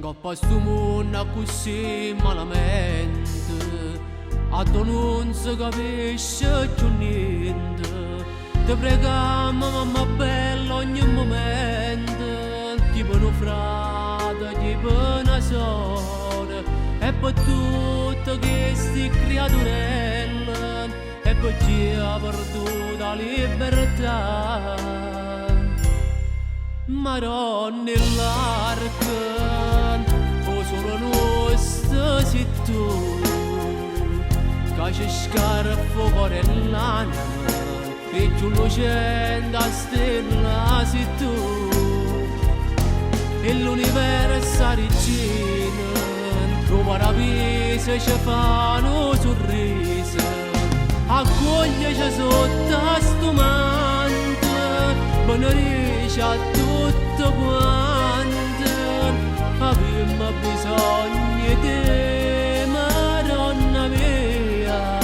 Coppa sto mondo così malamente, a tu non si capisce più niente. Ti preghiamo mamma bella ogni momento, tipo un frate, tipo una sorella, e per tutte queste creaturelle, e per chi ha perduto la libertà. Maronna l'arca, o solo nostra sei tu, che ci scarpo cuore l'anima, e più lucente stella sei tu. E l'universo regina, lo paradiso ci fanno sorriso, accoglieci sotto sto manto, benedici a tutto quanto, abbiamo bisogno di te, Madonna mia,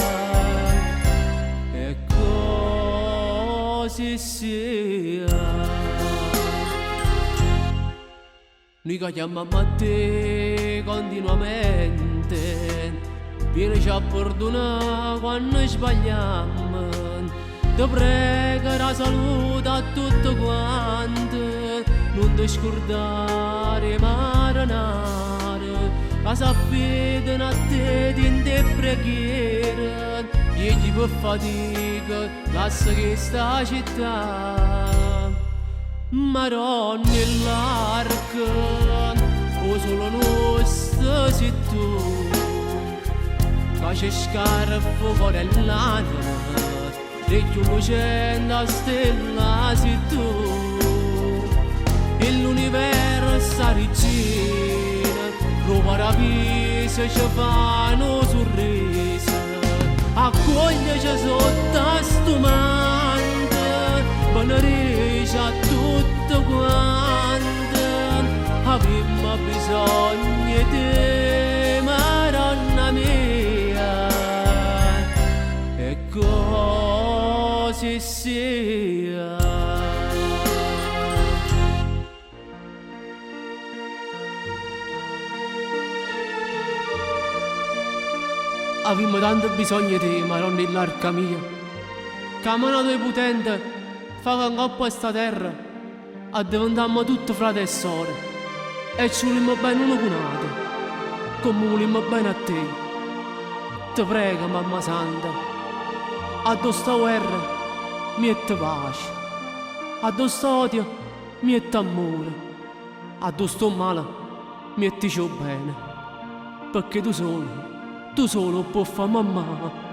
e così sia. Noi che chiamiamo a te continuamente, vieni a perdonare quando sbagliamo. Ti prego la salute a tutto quanto, non ti scordare marinare, che si affidano a te in te preghiera, e chi per fatica lascia questa città. Maronna l'arca, o solo nostra sei tu, che ci scarpo cuore l'anima, e più lucente stella sei tu. E l'universo regina, lo paradiso ci fanno sorriso, accoglieci sotto sto manto, benedici a tutto quanto, abbiamo bisogno di te, Madonna mia, e così sia. Abbiamo tanto bisogno di te, Madonna l'arca mia, che a mano tua potente fa che angoppa questa terra, a diventiamo tutti frate e sorelle, e ci vogliamo bene uno con l'altro, come vogliamo bene a te. Ti prego, mamma santa, a questa guerra mette pace, a questo odio mette amore, a questo male mettici bene, perché tu solo puoi fare mamma.